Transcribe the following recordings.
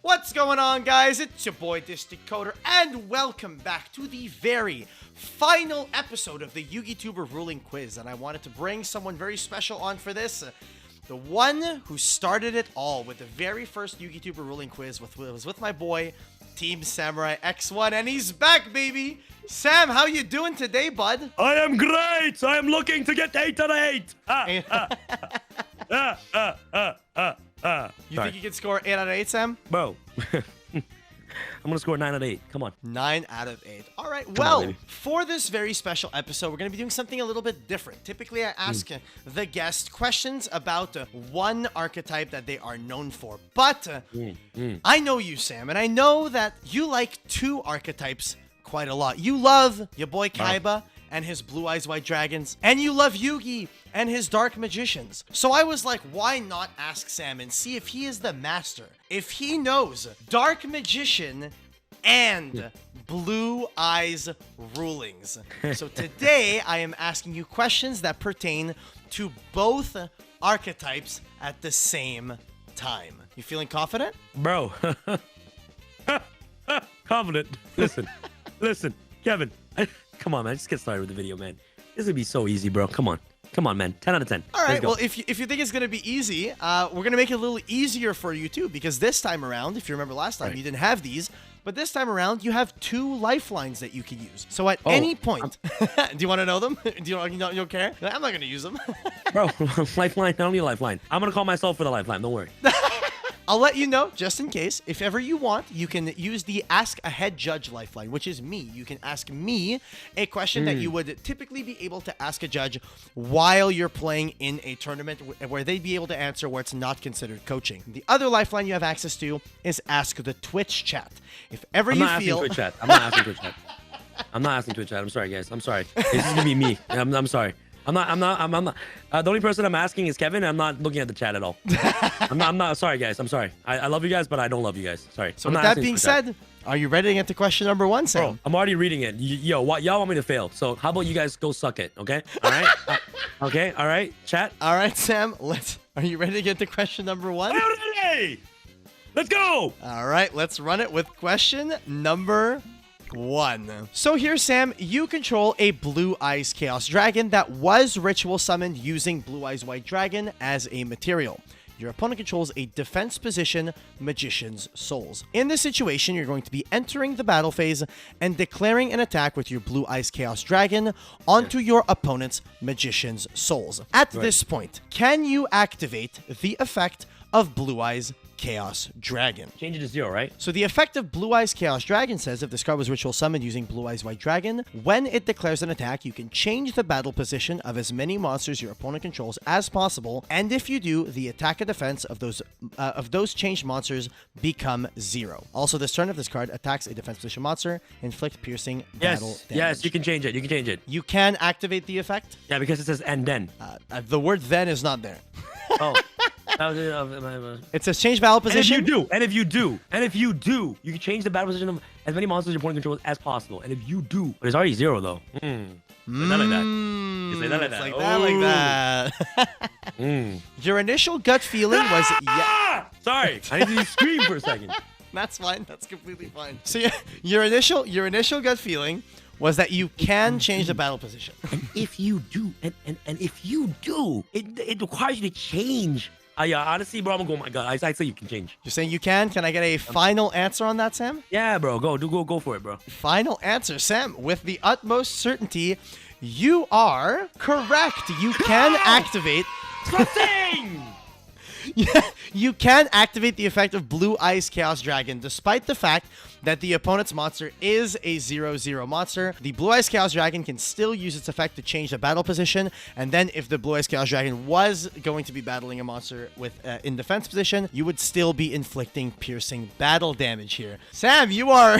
What's going on, guys? It's your boy, Dictator, and welcome back to the very final episode of the YouTuber Ruling Quiz. And I wanted to bring someone very special on for this. The one who started it all with the very first YouTuber Ruling Quiz was with my boy, Team Samurai X1, and he's back, baby! Sam, how you doing today, bud? I am great! I am looking to get 8 out of 8! You think you can score 8 out of 8, Sam? Bro, I'm gonna score 9 out of 8. Come on. 9 out of 8. All right. Come Well, on, for this very special episode, we're going to be doing something a little bit different. Typically, I ask the guest questions about one archetype that they are known for. But I know you, Sam, and I know that you like two archetypes quite a lot. You love your boy Kaiba and his Blue Eyes White Dragons, and you love Yugi and his Dark Magicians. So I was like, why not ask Sam and see if he is the master, if he knows Dark Magician and Blue Eyes rulings. So today I am asking you questions that pertain to both archetypes at the same time. You feeling confident? Bro. Confident. Listen, Kevin. Come on, man. Just get started with the video, man. This would be so easy, bro. Come on, man. 10 out of 10. All right. Well, if you think it's gonna be easy, we're gonna make it a little easier for you too, because this time around, if you remember last time, you didn't have these, but this time around you have 2 lifelines that you can use. So at any point, do you want to know them? Do you don't care? I'm not gonna use them. Bro, lifeline. I don't need a lifeline. I'm gonna call myself for the lifeline. Don't worry. I'll let you know, just in case, if ever you want, you can use the Ask a Head Judge lifeline, which is me. You can ask me a question that you would typically be able to ask a judge while you're playing in a tournament where they'd be able to answer where it's not considered coaching. The other lifeline you have access to is Ask the Twitch chat. If ever you feel... I'm not asking Twitch chat. I'm not asking Twitch chat. I'm sorry, guys. I'm sorry. This is gonna be me. I'm sorry. I'm not. The only person I'm asking is Kevin. And I'm not looking at the chat at all. I'm not. Sorry, guys. I'm sorry. I love you guys, but I don't love you guys. Sorry. So with that being said, are you ready to get to question number 1, Sam? Bro, I'm already reading it. Yo, y'all want me to fail? So how about you guys go suck it? Okay. All right. Okay. All right. Chat. All right, Sam. Are you ready to get to question number 1? I'm ready. Let's go. All right. Let's run it with question number 1. So here, Sam, you control a Blue Eyes Chaos Dragon that was ritual summoned using Blue Eyes White Dragon as a material. Your opponent controls a defense position, Magician's Souls. In this situation, you're going to be entering the battle phase and declaring an attack with your Blue Eyes Chaos Dragon onto your opponent's Magician's Souls. At this point, can you activate the effect of Blue Eyes Chaos Dragon? Change it to 0, right? So the effect of Blue Eyes Chaos Dragon says if this card was ritual summoned using Blue Eyes White Dragon, when it declares an attack, you can change the battle position of as many monsters your opponent controls as possible, and if you do, the attack and defense of those changed monsters become 0. Also, this turn, if this card attacks a defense position monster, inflict piercing battle damage. Yes, you can change it. You can change it. You can activate the effect? Yeah, because it says and then. The word then is not there. Oh. It says change battle position. And if you do, you can change the battle position of as many monsters your opponent controls as possible. And if you do, but it's already 0 though. Say that like that. You say that like that. Like that, like that. Your initial gut feeling was Sorry, I need to scream for a second. That's fine. That's completely fine. So your initial gut feeling was that you can change the battle position. And if you do, and if you do, it requires you to change. Yeah, honestly, bro, I'm gonna go. Oh my God, I say you can change. You're saying you can? Can I get a final answer on that, Sam? Yeah, bro, go for it, bro. Final answer, Sam. With the utmost certainty, you are correct. You can activate. Something. Yeah, you can activate the effect of Blue Eyes Chaos Dragon, despite the fact that the opponent's monster is a 0/0 monster. The Blue Eyes Chaos Dragon can still use its effect to change the battle position, and then if the Blue Eyes Chaos Dragon was going to be battling a monster with in defense position, you would still be inflicting piercing battle damage here. Sam, you are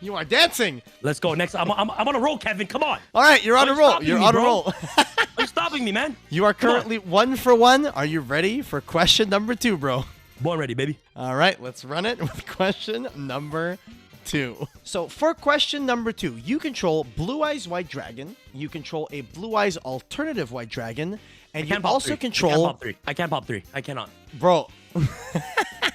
you are dancing. Let's go next. I'm on a roll, Kevin. Come on. All right, you're on a roll. You're on a roll. Are you stopping me, man? You are currently 1 for 1. Are you ready for question number 2, bro? Born ready, baby. All right, let's run it with question number 2. So for question number 2, you control Blue Eyes White Dragon, you control a Blue Eyes alternative White Dragon, and you also control... I can't pop 3. I cannot. Bro.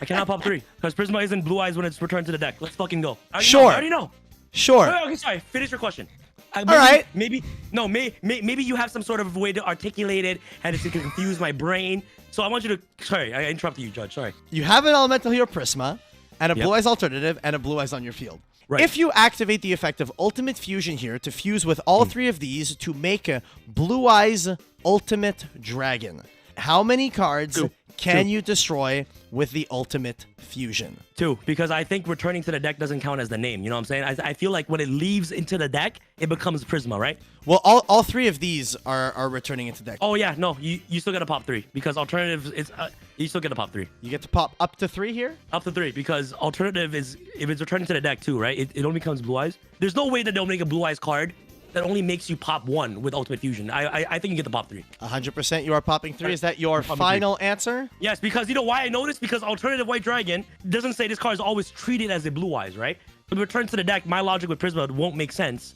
I cannot pop 3 because Prisma isn't blue eyes when it's returned to the deck. Let's fucking go. Sure. I already know. Sure. Okay, sorry. Finish your question. All right. Maybe you have some sort of way to articulate it, and it's to confuse my brain. So I want you to. Sorry, I interrupted you, Judge. Sorry. You have an elemental hero Prisma, and a Yep. blue eyes alternative, and a blue eyes on your field. Right. If you activate the effect of Ultimate Fusion here to fuse with all 3 of these to make a Blue Eyes Ultimate Dragon, how many cards Two. can Two. you destroy with the Ultimate Fusion? 2, because I think returning to the deck doesn't count as the name. You know what I'm saying? I feel like when it leaves into the deck, it becomes Prisma, right? Well, all 3 of these are returning into deck. Oh yeah, no, you still gotta pop 3 because alternative is you still get to pop 3. You get to pop up to 3 here? Up to 3 because alternative is if it's returning to the deck too, right? It only becomes blue eyes. There's no way that they'll make a blue eyes card that only makes you pop 1 with Ultimate Fusion. I think you get the pop 3. 100% you are popping 3. Is that your popping final answer? Yes, because you know why I know this? Because alternative White Dragon doesn't say this card is always treated as a blue eyes, right? But return to the deck, my logic with Prisma won't make sense.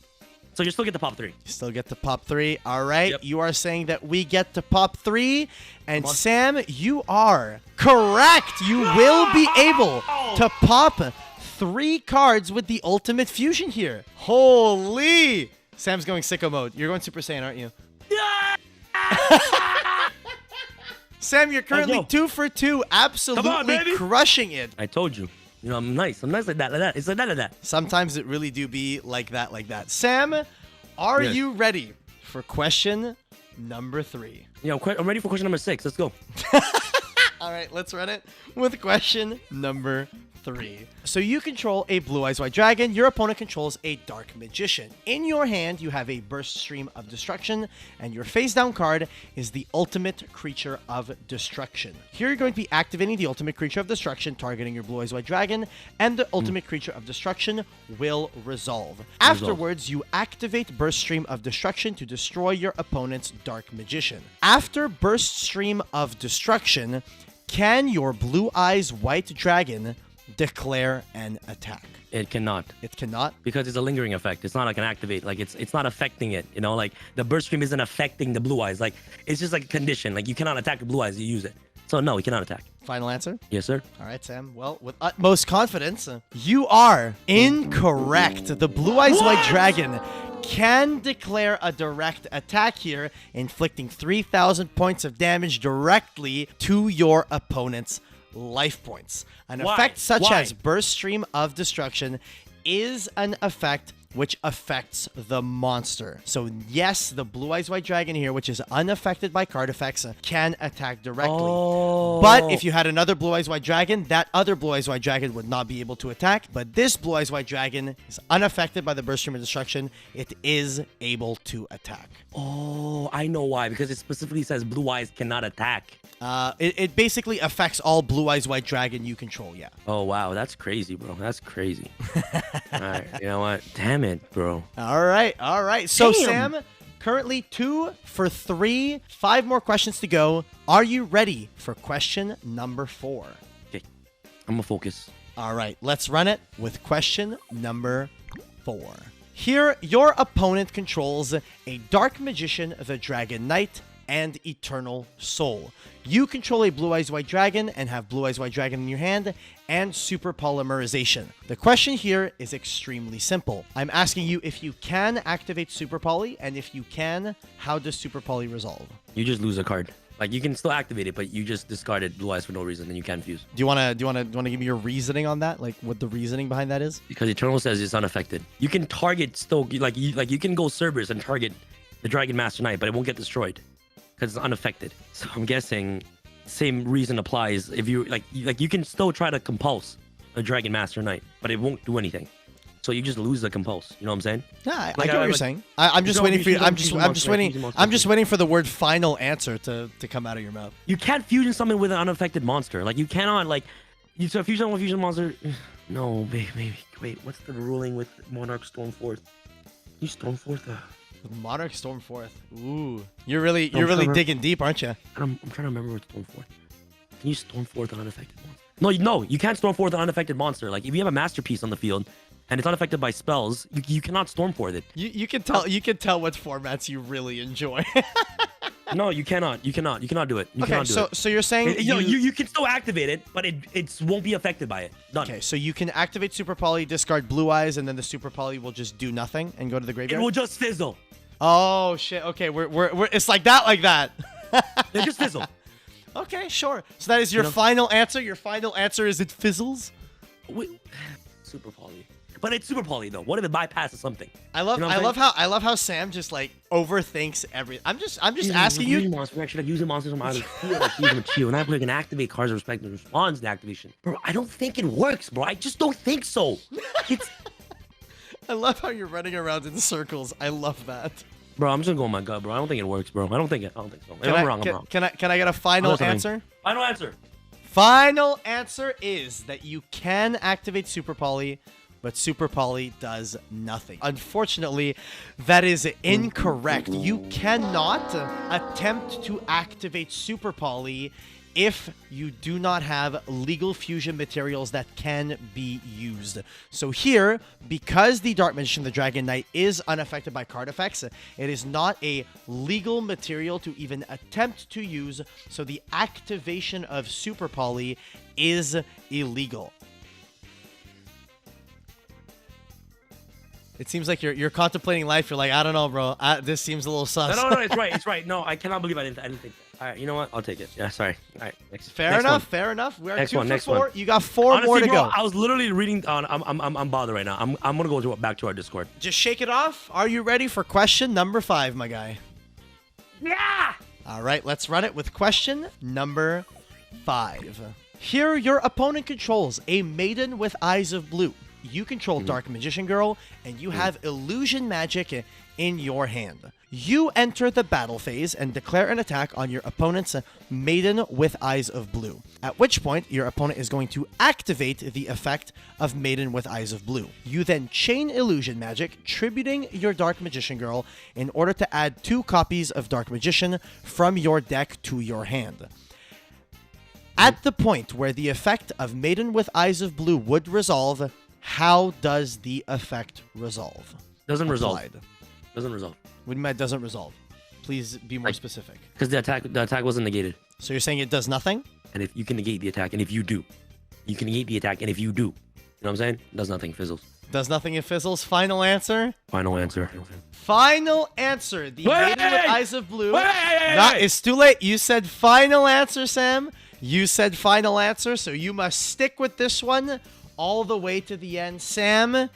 So you still get the pop 3. You still get to pop 3. All right. Yep. You are saying that we get to pop 3. And Sam, you are correct. You will be able to pop 3 cards with the Ultimate Fusion here. Holy. Sam's going sicko mode. You're going Super Saiyan, aren't you? Sam, you're currently Let's go. 2 for 2. Absolutely baby. crushing it. I told you. You know, I'm nice. I'm nice like that, like that. It's like that. Sometimes it really do be like that, like that. Sam, are Yes. you ready for question number 3? You know, I'm ready for question number 6. Let's go. All right, let's run it with question number 3. So you control a Blue Eyes White Dragon. Your opponent controls a Dark Magician. In your hand, you have a Burst Stream of Destruction, and your face-down card is the Ultimate Creature of Destruction. Here you're going to be activating the Ultimate Creature of Destruction, targeting your Blue Eyes White Dragon, and the Ultimate Creature of Destruction will resolve. Afterwards, you activate Burst Stream of Destruction to destroy your opponent's Dark Magician. After Burst Stream of Destruction, can your Blue Eyes White Dragon declare an attack? It cannot. It cannot? Because it's a lingering effect. It's not like an activate. Like it's not affecting it. You know, like the burst stream isn't affecting the blue eyes. Like it's just like a condition. Like you cannot attack the blue eyes. You use it. So no, he cannot attack. Final answer? Yes, sir. All right, Sam. Well, with utmost confidence, you are incorrect. The Blue Eyes White Dragon can declare a direct attack here, inflicting 3,000 points of damage directly to your opponent's life points. An Why? effect such Why? as Burst Stream of Destruction is an effect which affects the monster. So yes, the Blue Eyes White Dragon here, which is unaffected by card effects, can attack directly. Oh. But if you had another Blue Eyes White Dragon, that other Blue Eyes White Dragon would not be able to attack. But this Blue Eyes White Dragon is unaffected by the Burst Stream of Destruction. It is able to attack. Oh, I know why. Because it specifically says blue eyes cannot attack. It basically affects all Blue Eyes White Dragon you control, yeah. Oh, wow. That's crazy, bro. That's crazy. All right. You know what? Damn it, bro. All right. So, Damn. Sam, currently 2 for 3. 5 more questions to go. Are you ready for question number 4? Okay. I'm going to focus. All right, let's run it with question number 4. Here, your opponent controls a Dark Magician, the Dragon Knight, and Eternal Soul. You control a Blue Eyes White Dragon and have Blue Eyes White Dragon in your hand and Super Polymerization. The question here is extremely simple. I'm asking you if you can activate Super Poly, and if you can, how does Super Poly resolve? You just lose a card. Like you can still activate it, but you just discarded blue eyes for no reason, and you can't fuse. Do you wanna give me your reasoning on that? Like what the reasoning behind that is? Because Eternal says it's unaffected. You can target still, like you can go Cerberus and target the Dragon Master Knight, but it won't get destroyed because it's unaffected. So I'm guessing same reason applies. If you like you can still try to compulse a Dragon Master Knight, but it won't do anything. So you just lose the compulse. You know what I'm saying? Yeah, I Like, get what you're like- saying. I'm just don't waiting for you. use- I'm don't just use I'm just monster, waiting. use monster. I'm just waiting for the word final answer to come out of your mouth. You can't fusion summon with an unaffected monster. Like you cannot like you so fusion with fusion monster. No, maybe. Wait, what's the ruling with Monarch Stormforth? You Stormforth? Monarch Stormforth. Ooh, you're really Trevor. digging deep, aren't you? I'm trying to remember what's Stormforth. Can you Stormforth an unaffected monster? No, you can't Stormforth an unaffected monster. Like if you have a masterpiece on the field and it's unaffected by spells, you cannot Stormforth it. You can tell what formats you really enjoy. No, you cannot. You cannot. You cannot do it. You Okay, cannot do it. so you're saying You can still activate it, but it won't be affected by it. Done. Okay, so you can activate Super Poly, discard Blue Eyes, and then the Super Poly will just do nothing and go to the It graveyard? will just fizzle. Oh, shit. Okay, we're it's like that. They just fizzle. Okay, sure. So that is your final answer? Your final answer is it fizzles? Wait, Super Poly. But it's Super Poly though. What if it bypasses something? I love how Sam just like overthinks everything. I'm just asking you. We're actually like using monsters from out of the field, like using them chill. And that player can activate cards that respect and responds to activation. Bro, I don't think it works, bro. I just don't think so. It's I love how you're running around in circles. I love that. Bro, I'm just gonna go on my gut, bro. I don't think it works, bro. I don't think so. If I'm wrong, I'm wrong. Can I get a final answer? Final answer. Final answer is that you can activate Super Poly, but Super Poly does nothing. Unfortunately, that is incorrect. You cannot attempt to activate Super Poly if you do not have legal fusion materials that can be used. So here, because the Dark Magician, the Dragon Knight, is unaffected by card effects, it is not a legal material to even attempt to use, so the activation of Super Poly is illegal. It seems like you're contemplating life. You're like, I don't know, bro. This seems a little sus. No, it's right. It's right. No, I cannot believe I didn't think that. All right, you know what? I'll take it. Yeah, sorry. All right, next. Fair enough. We are next 2 one, for next 4. one. You got 4 more to go. I was literally reading on. I'm bothered right now. I'm gonna go back to our Discord. Just shake it off. Are you ready for question number 5, my guy? Yeah. All right, let's run it with question number 5. Here, your opponent controls a Maiden with Eyes of Blue. You control Dark Magician Girl, and you have Illusion Magic in your hand. You enter the battle phase and declare an attack on your opponent's Maiden with Eyes of Blue, at which point your opponent is going to activate the effect of Maiden with Eyes of Blue. You then chain Illusion Magic, tributing your Dark Magician Girl in order to add 2 copies of Dark Magician from your deck to your hand. At the point where the effect of Maiden with Eyes of Blue would resolve, how does the effect resolve? Doesn't resolve. Applied. Doesn't resolve. What do you mean it doesn't resolve? Please be more specific. Because the attack wasn't negated. So you're saying it does nothing? And if you can negate the attack, and if you do, you can negate the attack, and if you do, you know what I'm saying? Does nothing. Fizzles. Does nothing, it fizzles. Final answer? Final answer. Final answer. The Maiden with Eyes of Blue. Wait. It's too late. You said final answer, Sam. You said final answer, so you must stick with this one all the way to the end. Sam,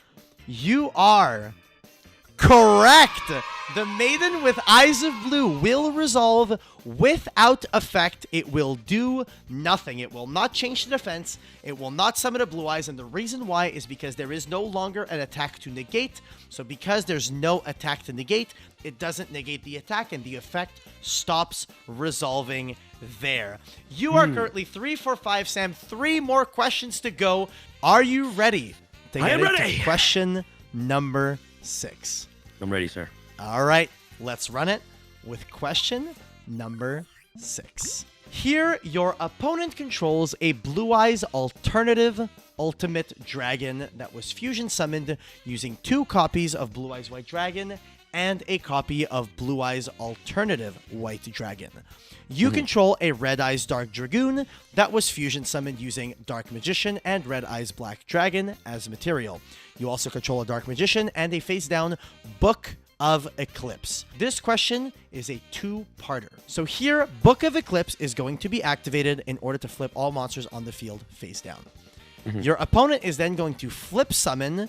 you are correct. The Maiden with Eyes of Blue will resolve without effect. It will do nothing. It will not change the defense. It will not summon a Blue Eyes. And the reason why is because there is no longer an attack to negate. So because there's no attack to negate, it doesn't negate the attack and the effect stops resolving there. You are currently 3 for 5, Sam. 3 more questions to go. Are you ready to get into question number 6? I'm ready, sir. All right, let's run it with question number 6. Here, your opponent controls a Blue Eyes alternative ultimate dragon that was fusion summoned using 2 copies of Blue Eyes White Dragon and a copy of Blue Eyes alternative White Dragon. You control a Red Eyes Dark Dragoon that was fusion summoned using Dark Magician and Red Eyes Black Dragon as material. You also control a Dark Magician and a face down Book of Eclipse. This question is a 2-parter. So here, Book of Eclipse is going to be activated in order to flip all monsters on the field face down. Your opponent is then going to flip summon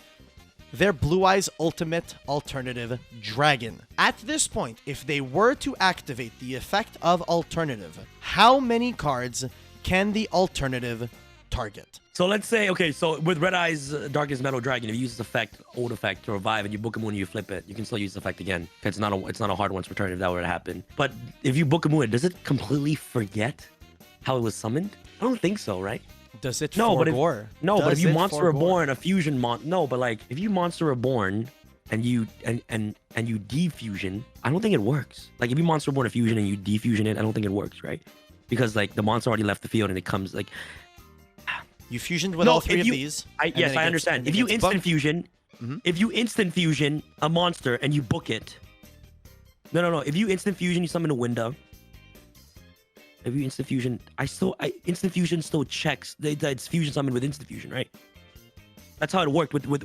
their Blue Eyes Ultimate Alternative Dragon. At this point, if they were to activate the effect of Alternative, how many cards can the Alternative target? So let's say, okay, so with Red Eyes Darkest Metal Dragon, if you use this effect, old effect, to revive, and you book a moon and you flip it, you can still use this effect again. It's not a hard once return if that were to happen. But if you book a moon, does it completely forget how it was summoned? I don't think so, right? Does it but if you Monster Reborn a fusion but like if you Monster Reborn and you defusion, I don't think it works. Like if you Monster Reborn a fusion and you defusion it, I don't think it works, right? Because like the monster already left the field and it comes like you fusioned with all 3 of these. Yes, I understand. If you instant fusion, a monster and you book it. No. If you instant fusion, you summon a window If you instant fusion, instant fusion still checks that it's fusion summoned with instant fusion, right? That's how it worked with the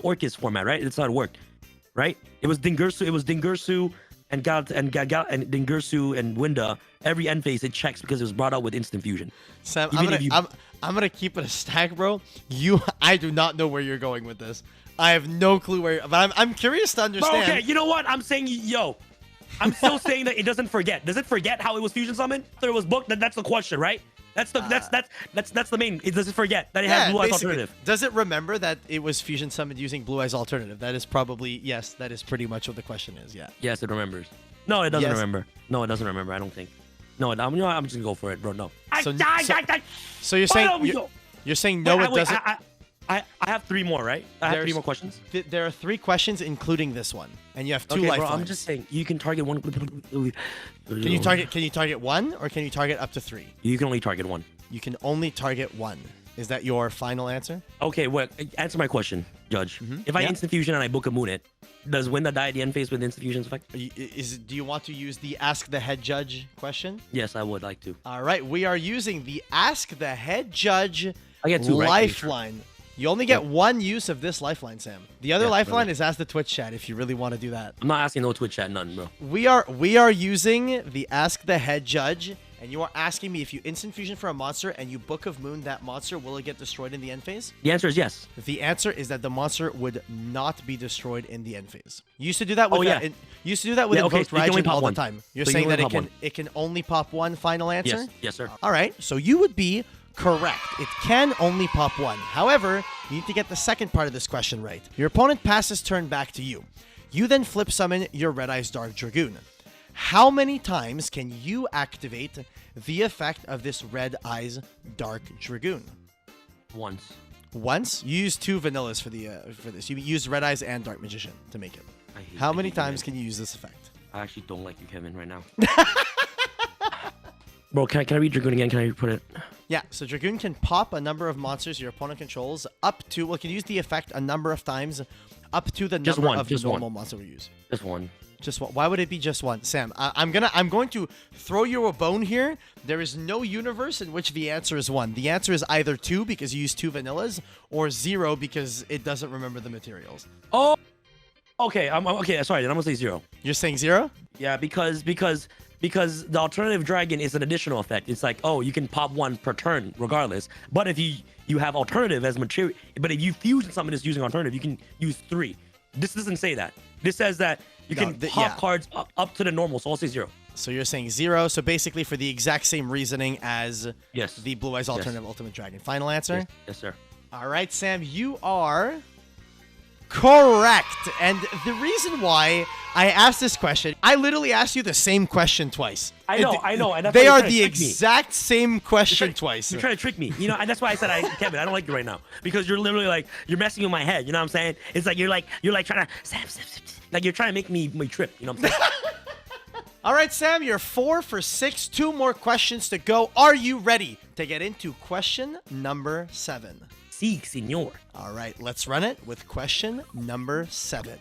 Orcus format, right? That's how it worked, right? It was Dingirsu and Dingirsu and Winda. Every end phase it checks because it was brought out with instant fusion. Sam, I'm gonna keep it a stack, bro. I do not know where you're going with this. I have no clue where. But I'm curious to understand. Bro, okay, you know what? I'm saying, I'm still saying that it doesn't forget. Does it forget how it was fusion summoned? So it was booked. That's the question, right? That's the main. It doesn't forget that it has Blue Eyes Alternative. Does it remember that it was fusion summoned using Blue Eyes Alternative? That is probably yes. That is pretty much what the question is. Yeah. Yes, it remembers. No, it doesn't remember. No, it doesn't remember. I don't think. No, I'm just gonna go for it, bro. No. So you're saying no, it doesn't. I have 3 more, right? I have 3 more questions. There are 3 questions, including this one, and you have 2 lifelines. lifelines. Bro, I'm just saying you can target one. Can you target 1, or can you target up to 3? You can only target 1. You can only target 1. Is that your final answer? Okay, well, answer my question, Judge. If I instant fusion and I book a Moonit, does Winda die at the end phase with instant fusion's effect? Do you want to use the Ask the Head Judge question? Yes, I would like to. All right, we are using the Ask the Head Judge I get 2 lifeline. Right? You only get 1 use of this lifeline, Sam. The other lifeline is Ask the Twitch chat if you really want to do that. I'm not asking no Twitch chat, none, bro. We are using the Ask the Head Judge, and you are asking me if you instant fusion for a monster and you Book of Moon that monster, will it get destroyed in the end phase? The answer is yes. The answer is that the monster would not be destroyed in the end phase. You used to do that with Invoked Raijin all the time. You're saying that it can only pop 1 final answer? Yes, sir. All right, so you would be correct. It can only pop 1. However, you need to get the second part of this question right. Your opponent passes turn back to you. You then flip summon your Red Eyes Dark Dragoon. How many times can you activate the effect of this Red Eyes Dark Dragoon? Once. Once? You use 2 vanillas for this. You use Red Eyes and Dark Magician to make it. How many times can you use this effect? I actually don't like you, Kevin, right now. Bro, can I read Dragoon again? Can I put it? Yeah, so Dragoon can pop a number of monsters your opponent controls up to, well, it can use the effect a number of times up to the number of the normal monster we use. Just 1. Just 1. Why would it be just 1? Sam, I'm going to throw you a bone here. There is no universe in which the answer is 1. The answer is either 2 because you use 2 vanillas, or 0 because it doesn't remember the materials. Oh, okay. Okay. Sorry, then I'm gonna say 0. You're saying 0? Yeah, because the alternative dragon is an additional effect. It's like, oh, you can pop 1 per turn regardless. But if you have alternative as material, but if you fusion something that's using alternative, you can use 3. This doesn't say that. This says that you can pop cards up to the normal. So I'll say 0. So you're saying 0. So basically for the exact same reasoning as the Blue Eyes Alternative Ultimate Dragon. Final answer? Yes, sir. All right, Sam, you are correct. And the reason why I asked this question, I literally asked you the same question twice. I know. And that's they are the exact same question twice. You're trying to trick me. You know, and that's why I said, Kevin, I don't like you right now. Because you're literally like, you're messing with my head. You know what I'm saying? It's like, you're like trying to, like you're trying to make me trip. You know what I'm saying? All right, Sam, you're 4 for 6. 2 more questions to go. Are you ready to get into question number 7? Si, senor. All right, let's run it with question number 7.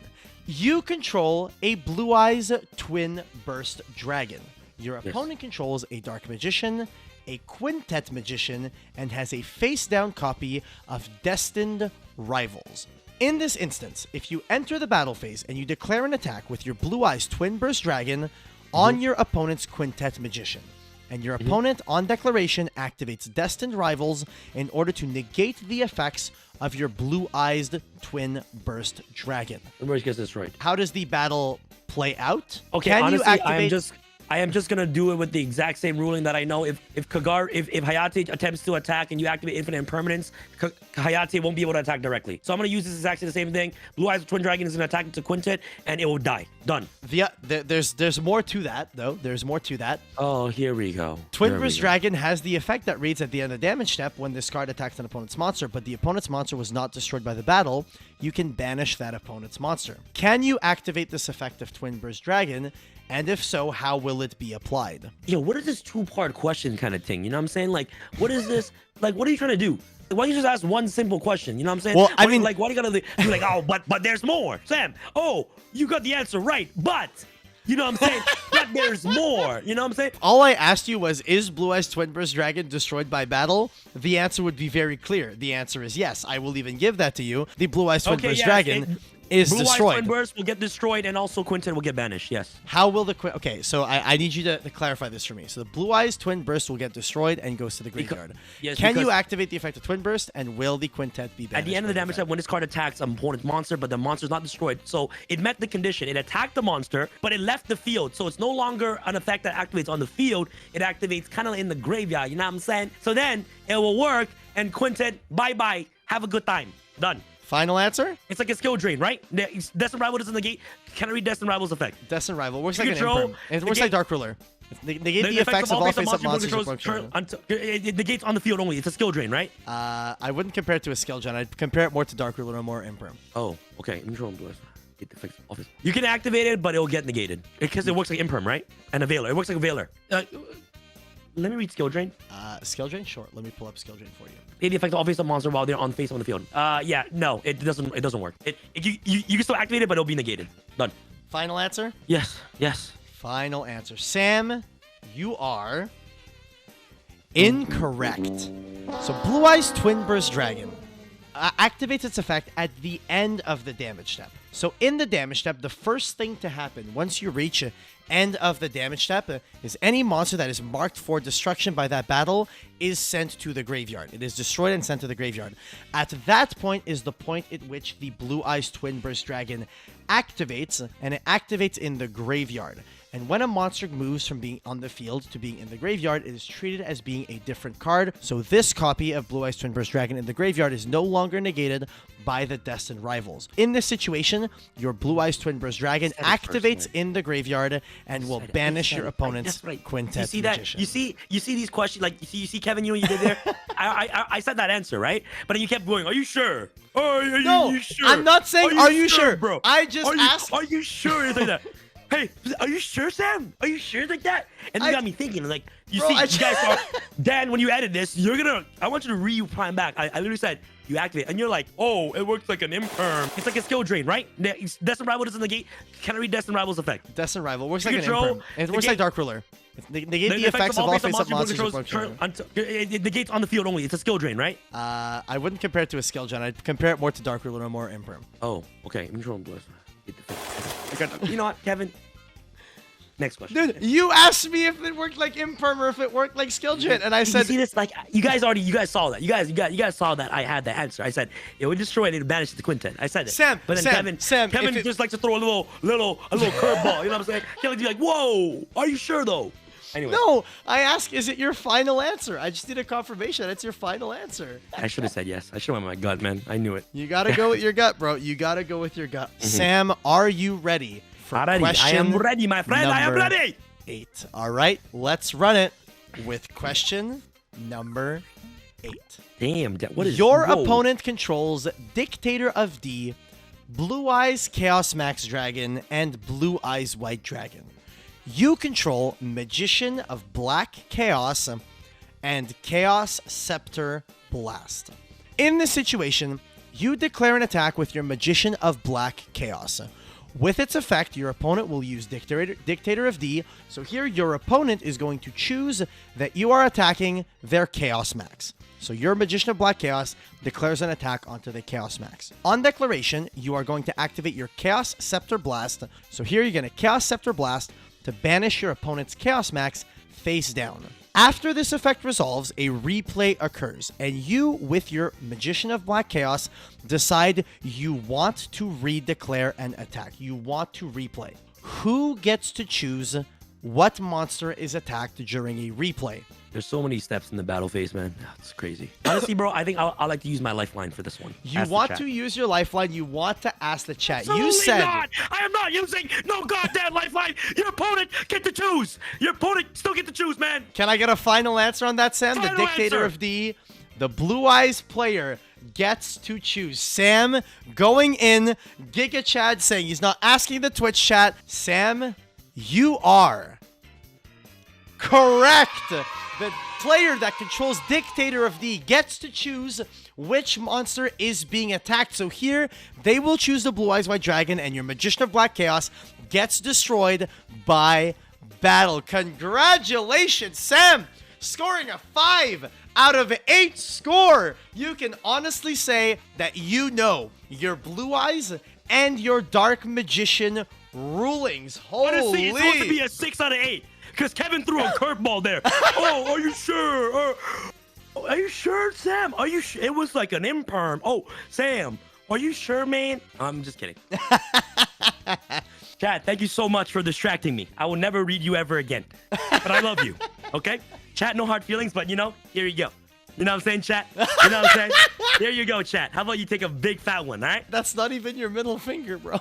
You control a Blue Eyes Twin Burst Dragon. Your opponent controls a Dark Magician, a Quintet Magician, and has a face-down copy of Destined Rivals. In this instance, if you enter the battle phase and you declare an attack with your Blue Eyes Twin Burst Dragon on your opponent's Quintet Magician, and your opponent, on declaration, activates Destined Rivals in order to negate the effects of your blue-eyed Twin Burst Dragon. Let me get this right. How does the battle play out? Okay, honestly, I am just gonna do it with the exact same ruling that I know. If Hayate attempts to attack and you activate Infinite Impermanence, Hayate won't be able to attack directly. So I'm gonna use this exactly the same thing. Blue Eyes Twin Dragon is gonna attack into Quintet and it will die. Done. There's more to that though. There's more to that. Oh, here we go. Twin Burst Dragon has the effect that reads at the end of the damage step when this card attacks an opponent's monster, but the opponent's monster was not destroyed by the battle. You can banish that opponent's monster. Can you activate this effect of Twin Burst Dragon? And if so, how will it be applied? Yo, what is this 2-part question kind of thing? You know what I'm saying? Like, what is this? Like, what are you trying to do? Why don't you just ask one simple question? You know what I'm saying? Well, I mean, like, why do you gotta be like, oh, but there's more, Sam? Oh, you got the answer right, but You know what I'm saying? But there's more. You know what I'm saying? All I asked you was, is Blue Eyes Twin Burst Dragon destroyed by battle? The answer would be very clear. The answer is yes. I will even give that to you. The Blue Eyes Twin Burst Dragon is Blue destroyed. Eyes Twin Burst will get destroyed, and also Quintet will get banished. Yes. How will the okay? So I need you to clarify this for me. So the Blue Eyes Twin Burst will get destroyed and goes to the graveyard. Can you activate the effect of Twin Burst, and will the Quintet be banished? At the end of the damage step, when this card attacks an opponent's monster, but the monster's not destroyed, so it met the condition. It attacked the monster, but it left the field, so it's no longer an effect that activates on the field. It activates kind of in the graveyard. You know what I'm saying? So then it will work, and Quintet, bye-bye. Have a good time. Done. Final answer? It's like a skill drain, right? Destined Rival doesn't negate. Can I read Destined Rival's effect? Destined Rival works like an imperm. It works like Dark Ruler. Negate the effects of all face-up monsters. It negates on the field only. It's a skill drain, right? I wouldn't compare it to a skill gen. I'd compare it more to Dark Ruler or more imperm. Oh, okay. Control Blue Eyes. Get the effects off. You can activate it, but it will get negated because it works like imperm, right? And a Veiler. It works like a Veiler. Let me read skill drain. Skill drain? Sure. Let me pull up skill drain for you. The effect of all face-up monster while they're on face on the field. Yeah, no, it doesn't work. You can still activate it, but it'll be negated. Done. Final answer? Yes. Final answer. Sam, you are incorrect. So Blue Eyes Twin Burst Dragon activates its effect at the end of the damage step. So in the damage step, the first thing to happen once you reach end of the damage step is any monster that is marked for destruction by that battle is sent to the graveyard. It is destroyed and sent to the graveyard. At that point is the point at which the Blue Eyes Twin Burst Dragon activates, and it activates in the graveyard. And when a monster moves from being on the field to being in the graveyard, it is treated as being a different card. So this copy of Blue Eyes Twin Burst Dragon in the graveyard is no longer negated by the Destined Rivals. In this situation, your Blue Eyes Twin Burst Dragon activates in the graveyard and will banish your opponent's Quintet You see that? Magician. You see these questions? Like you see Kevin, you know what you did there? I said that answer, right? But then you kept going, are you sure? Are you sure? I'm not saying are you sure, bro. I just asked. Are you sure? It's like that. Hey, are you sure, Sam? Are you sure like that? And you got me thinking, like, you guys are, Dan, when you edit this, I want you to rewind back. I literally said, you activate, and you're like, oh, it works like an imperm. It's like a skill drain, right? Destined Rival doesn't negate. Can I read Destined Rival's effect? Destined Rival works like an imperm. It works like Dark Ruler. Negate the effects of all face-up monsters. It negates on the field only. It's a skill drain, right? I wouldn't compare it to a skill gen. I'd compare it more to Dark Ruler or more imperm. Oh, okay. Control Blue Eyes. You know what, Kevin? Next question. Dude, you asked me if it worked like imperm or if it worked like skill gen, and I said, you see this? Like, you guys saw that. You guys saw that I had the answer. I said it would destroy it and banish the Quintet. I said it. Sam, but then Kevin just likes to throw a little curveball. You know what I'm saying? He likes to be like, whoa, are you sure though? Anyway. No, I ask, is it your final answer? I just need a confirmation. It's your final answer. I should have said yes. I should have went with my gut, man. I knew it. You gotta go with your gut, bro. You gotta go with your gut. Sam, are you ready for question? I am ready, my friend. I am ready. 8. All right, let's run it with question number 8. Damn, what is your opponent controls Dictator of D, Blue Eyes Chaos Max Dragon, and Blue Eyes White Dragon. You control Magician of Black Chaos and Chaos Scepter Blast. In this situation, you declare an attack with your Magician of Black Chaos. With its effect, your opponent will use Dictator of D. So here, your opponent is going to choose that you are attacking their Chaos Max. So your Magician of Black Chaos declares an attack onto the Chaos Max. On declaration, you are going to activate your Chaos Scepter Blast. So here, you're going to Chaos Scepter Blast to banish your opponent's Chaos Max face down. After this effect resolves, a replay occurs, and you, with your Magician of Black Chaos, decide you want to redeclare an attack. You want to replay. Who gets to choose what monster is attacked during a replay? There's so many steps in the battle phase, man. It's crazy. Honestly, bro, I think I like to use my lifeline for this one. You want to use your lifeline. You want to ask the chat. Absolutely you said not. I am not using no goddamn lifeline. Your opponent get to choose. Your opponent still get to choose, man. Can I get a final answer on that, Sam? Final the Dictator answer. of D, the Blue Eyes player gets to choose. Sam going in. Giga Chad saying he's not asking the Twitch chat. Sam, you are correct. The player that controls Dictator of D gets to choose which monster is being attacked. So here, they will choose the Blue Eyes White Dragon, and your Magician of Black Chaos gets destroyed by battle. Congratulations, Sam! Scoring a 5 out of 8 score. You can honestly say that you know your Blue Eyes and your Dark Magician rulings. Holy! Honestly, it's supposed to be a 6 out of 8 because Kevin threw a curveball there. Oh, are you sure? Are you sure, Sam? Are you sure? It was like an imperm. Oh, Sam, are you sure, man? I'm just kidding. Chat, thank you so much for distracting me. I will never read you ever again. But I love you, okay? Chat, no hard feelings, but you know, here you go. You know what I'm saying, chat? You know what I'm saying? There you go, chat. How about you take a big fat one, all right? That's not even your middle finger, bro.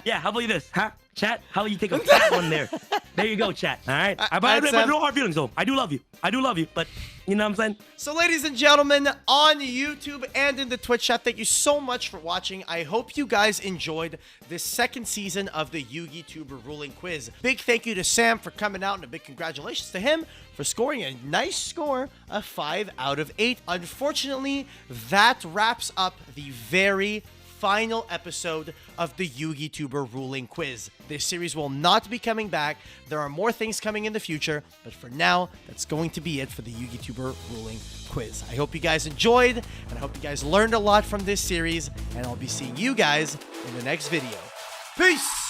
Yeah, how about you this, huh? Chat, how about you take a fat one there? There you go, chat, all right? But no hard feelings, though. I do love you. I do love you, but you know what I'm saying? So, ladies and gentlemen, on YouTube and in the Twitch chat, thank you so much for watching. I hope you guys enjoyed this second season of the Yugi Tuber Ruling Quiz. Big thank you to Sam for coming out, and a big congratulations to him for scoring a nice score of 5 out of 8. Unfortunately, that wraps up the very final episode of the Yugi Tuber Ruling Quiz. This series will not be coming back. There are more things coming in the future, but for now, that's going to be it for the Yugi Tuber Ruling Quiz. I hope you guys enjoyed, and I hope you guys learned a lot from this series, and I'll be seeing you guys in the next video. Peace!